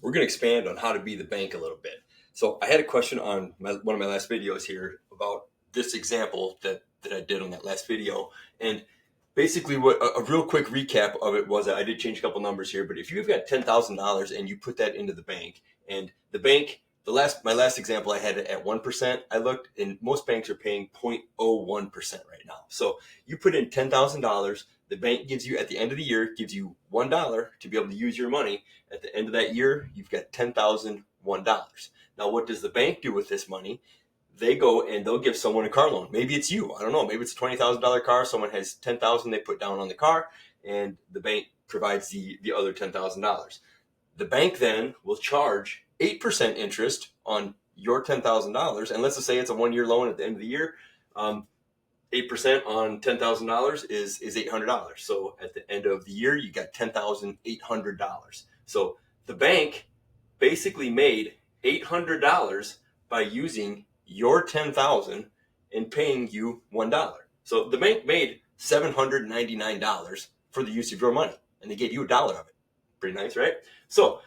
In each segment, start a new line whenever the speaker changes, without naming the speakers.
we're going to expand on how to be the bank a little bit. So I had a question on one of my last videos here about this example that I did on that last video. And basically what a real quick recap of it was that I did change a couple numbers here, but if you've got $10,000 and you put that into the bank, and the bank, my last example I had it at 1%, I looked, and most banks are paying 0.01% right now. So you put in $10,000, the bank gives you, at the end of the year, gives you $1 to be able to use your money. At the end of that year, you've got $10,001. Now, what does the bank do with this money? They go and they'll give someone a car loan. Maybe it's you. I don't know. Maybe it's a $20,000 car. Someone has $10,000 they put down on the car, and the bank provides the other $10,000. The bank then will charge 8% interest on your $10,000, and let's just say it's a 1-year loan at the end of the year. 8% on $10,000 is $800. So at the end of the year, you got $10,800. So the bank basically made $800 by using your $10,000 and paying you $1. So the bank made $799 for the use of your money, and they gave you $1 of it. Pretty nice, right? So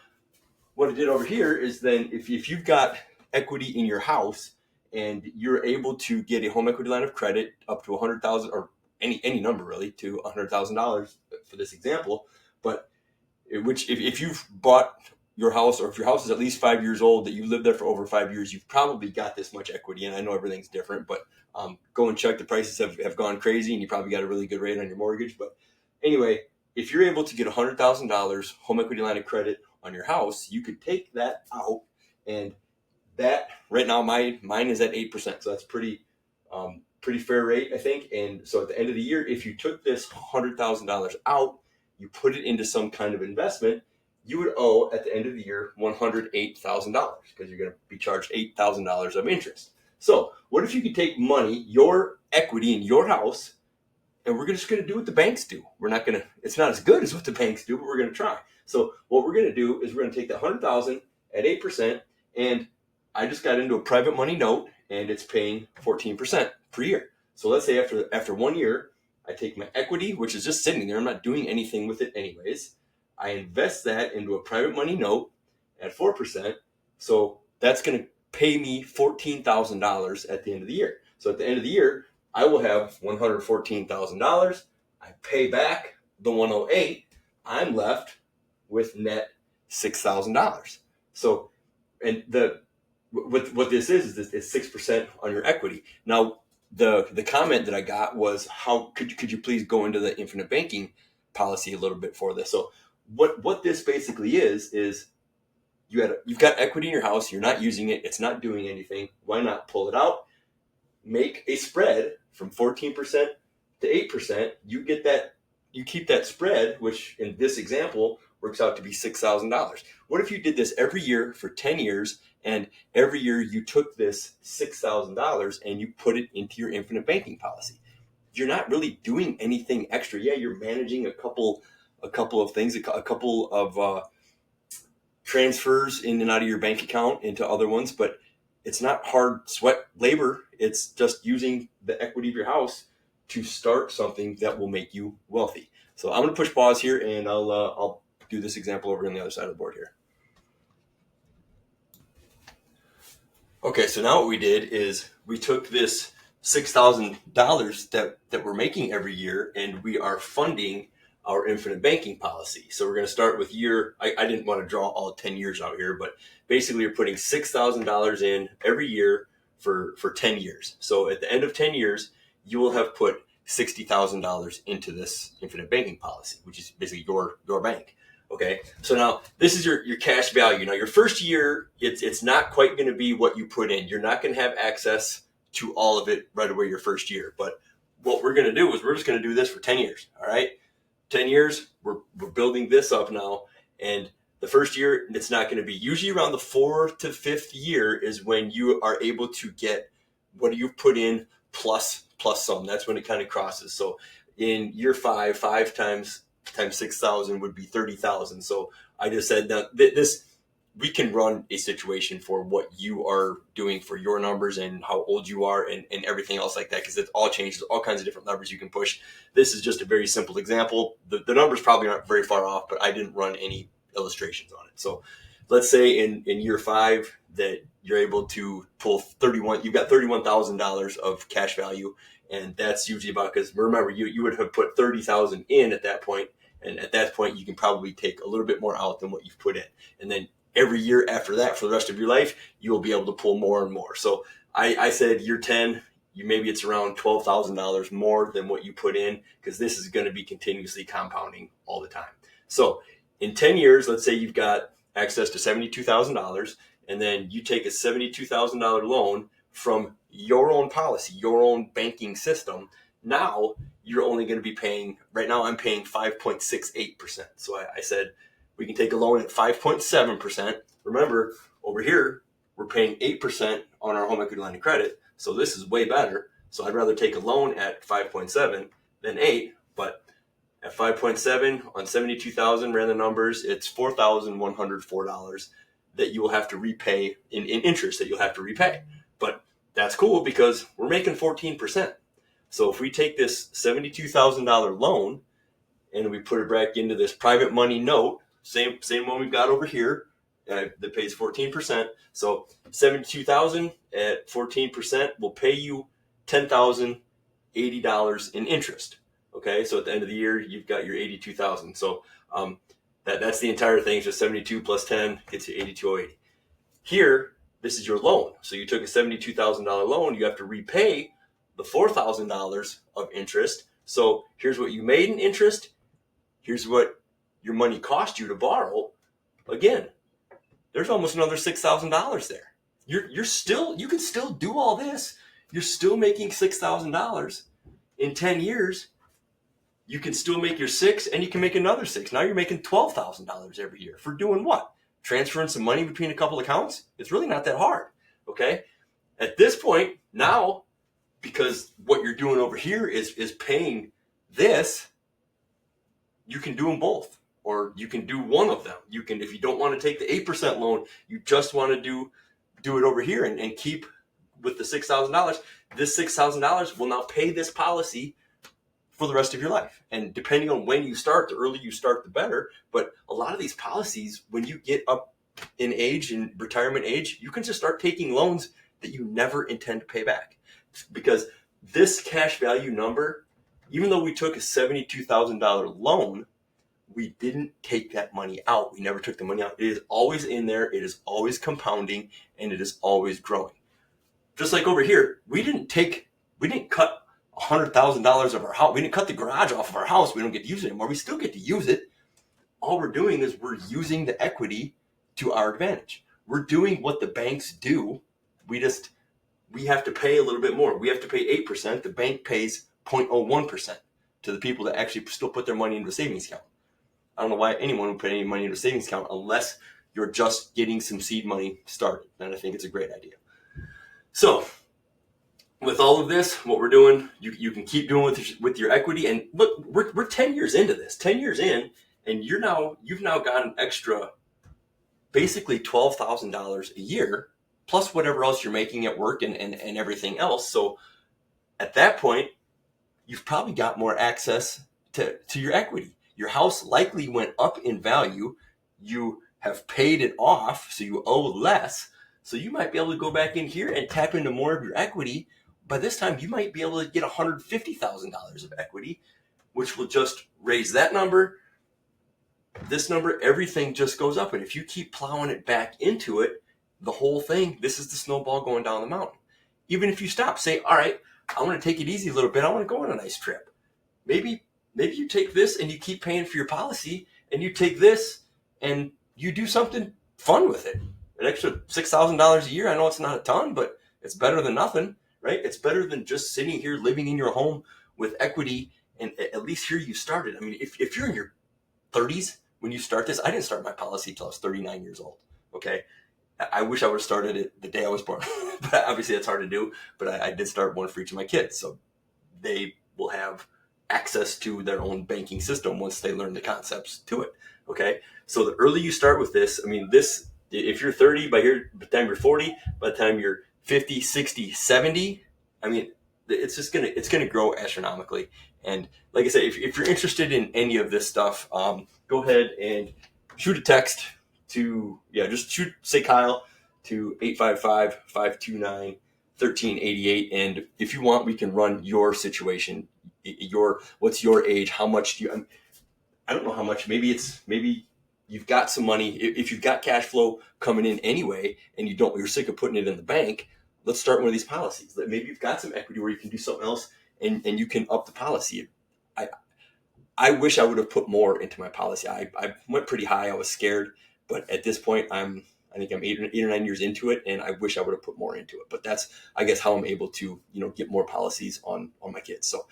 what it did over here is then if you've got equity in your house and you're able to get a home equity line of credit up to $100,000 or any number really to $100,000 for this example, but which if you've bought your house, or if your house is at least 5 years old, that you lived there for over 5 years, you've probably got this much equity. And I know everything's different, but go and check. The prices have gone crazy, and you probably got a really good rate on your mortgage. But anyway, if you're able to get $100,000 home equity line of credit on your house, you could take that out, and that right now mine is at 8%, so that's pretty fair rate, I think. And so at the end of the year, if you took this $100,000 out, you put it into some kind of investment, you would owe at the end of the year $108,000 because you're going to be charged $8,000 of interest. So what if you could take money, your equity in your house, and we're just going to do what the banks do? It's not as good as what the banks do, but we're going to try. So what we're going to do is we're going to take that $100,000 at 8%, and I just got into a private money note, and it's paying 14% per year. So let's say after 1 year, I take my equity, which is just sitting there. I'm not doing anything with it anyways. I invest that into a private money note at 4%. So that's going to pay me $14,000 at the end of the year. So at the end of the year, I will have $114,000. I pay back the 108. I'm left with net $6,000. So, and what this is it's 6% on your equity. Now, the comment that I got was, how could you please go into the infinite banking policy a little bit for this? So what this basically is you've got equity in your house, you're not using it, it's not doing anything. Why not pull it out, make a spread from 14% to 8%? You keep that spread, which in this example works out to be $6,000. What if you did this every year for 10 years, and every year you took this $6,000 and you put it into your infinite banking policy? You're not really doing anything extra. Yeah, you're managing a couple of things, a couple of transfers in and out of your bank account into other ones, but it's not hard sweat labor. It's just using the equity of your house to start something that will make you wealthy. So I'm going to push pause here, and I'll do this example over on the other side of the board here. Okay, so now what we did is we took this $6,000 that we're making every year, and we are funding our infinite banking policy. So we're going to start with I didn't want to draw all 10 years out here, but basically you're putting $6,000 in every year for 10 years. So at the end of 10 years, you will have put $60,000 into this infinite banking policy, which is basically your bank. Okay, so now this is your cash value. Now your first year, it's not quite going to be what you put in. You're not going to have access to all of it right away your first year. But what we're going to do is we're just going to do this for 10 years. All right, 10 years, we're building this up now. And the first year, it's not going to be. Usually around the 4th to 5th year is when you are able to get what you've put in plus some. That's when it kind of crosses. So in year 5 times 6,000 would be 30,000. So I just said that we can run a situation for what you are doing for your numbers and how old you are and everything else like that, because it all changes, all kinds of different levers you can push. This is just a very simple example. The numbers probably aren't very far off, but I didn't run any illustrations on it. So let's say in year 5 that you're able to pull you've got $31,000 of cash value. And that's usually about, because remember, you would have put 30,000 in at that point. And at that point, you can probably take a little bit more out than what you've put in. And then every year after that, for the rest of your life, you will be able to pull more and more. So I said year 10, maybe it's around $12,000 more than what you put in, because this is going to be continuously compounding all the time. So in 10 years, let's say you've got access to $72,000, and then you take a $72,000 loan from your own policy, your own banking system. Now you're only going to be paying, right now I'm paying 5.68%. So I said we can take a loan at 5.7%. Remember, over here, we're paying 8% on our home equity line of credit. So this is way better. So I'd rather take a loan at 5.7 than 8, but at 5.7 on 72,000, ran the numbers, it's $4,104 that you will have to repay in interest that you'll have to repay. But that's cool because we're making 14%. So if we take this $72,000 loan and we put it back into this private money note, same one we've got over here, that pays 14%. So 72,000 at 14% will pay you $10,080 in interest. Okay, so at the end of the year, you've got your 82,000. So that's the entire thing. So 72 plus 10 gets you 82,080. Here, this is your loan. So you took a $72,000 loan. You have to repay the $4,000 of interest. So here's what you made in interest. Here's what your money cost you to borrow. Again, there's almost another $6,000 there. You can still do all this. You're still making $6,000 in 10 years. You can still make your 6, and you can make another 6. Now you're making $12,000 every year for doing what? Transferring some money between a couple accounts? It's really not that hard. Okay. At this point now, because what you're doing over here is paying this, you can do them both. Or you can do one of them. You can, if you don't want to take the 8% loan, you just want to do it over here and keep with the $6,000. This $6,000 will now pay this policy for the rest of your life. And depending on when you start, the earlier you start, the better. But a lot of these policies, when you get up in age, in retirement age, you can just start taking loans that you never intend to pay back. Because this cash value number, even though we took a $72,000 loan, we didn't take that money out. We never took the money out. It is always in there. It is always compounding, and it is always growing. Just like over here, we didn't cut $100,000 of our house. We didn't cut the garage off of our house. We don't get to use it anymore. We still get to use it. All we're doing is we're using the equity to our advantage. We're doing what the banks do. We have to pay a little bit more. We have to pay 8%. The bank pays 0.01% to the people that actually still put their money into a savings account. I don't know why anyone would put any money into a savings account unless you're just getting some seed money started. And I think it's a great idea. So with all of this, what we're doing, you can keep doing with your equity. And look, we're 10 years into this, 10 years in, and you've now got an extra, basically $12,000 a year, plus whatever else you're making at work and everything else. So at that point, you've probably got more access to your equity. Your house likely went up in value. You have paid it off, so you owe less. So you might be able to go back in here and tap into more of your equity. By this time, you might be able to get $150,000 of equity, which will just raise that number, this number, everything just goes up. And if you keep plowing it back into it, the whole thing, this is the snowball going down the mountain. Even if you stop, say, all right, I want to take it easy a little bit. I want to go on a nice trip. Maybe you take this and you keep paying for your policy, and you take this and you do something fun with it. An extra $6,000 a year. I know it's not a ton, but it's better than nothing, right? It's better than just sitting here living in your home with equity. And at least here you started. I mean, if you're in your 30s when you start this, I didn't start my policy till I was 39 years old. Okay. I wish I would have started it the day I was born, but obviously that's hard to do. But I did start one for each of my kids. So they will have access to their own banking system once they learn the concepts to it. Okay. So the earlier you start with this, I mean, if you're 30, by the time you're 40, by the time you're 50, 60, 70, I mean, it's going to grow astronomically. And like I said, if you're interested in any of this stuff, go ahead and shoot a text just shoot, say Kyle, to 855-529-1388. And if you want, we can run your situation, what's your age, how much do you, I don't know how much, maybe you've got some money. If you've got cash flow coming in anyway, and you're sick of putting it in the bank, let's start one of these policies. Maybe you've got some equity where you can do something else, and you can up the policy. I wish I would have put more into my policy. I went pretty high. I was scared, but at this point, I think I'm 8 or 9 years into it, and I wish I would have put more into it. But that's, I guess, how I'm able to, get more policies on my kids. So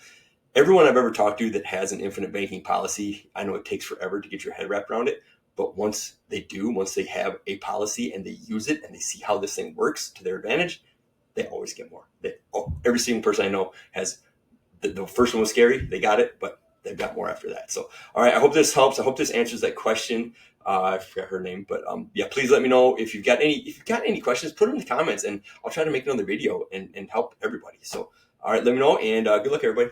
everyone I've ever talked to that has an infinite banking policy, I know it takes forever to get your head wrapped around it. But once they have a policy and they use it and they see how this thing works to their advantage, they always get more. Every single person I know has, the first one was scary, they got it, but they've got more after that. So, all right, I hope this helps. I hope this answers that question. I forgot her name, but please let me know if you've got any questions. Put them in the comments, and I'll try to make another video and help everybody. So, all right, let me know, and good luck, everybody.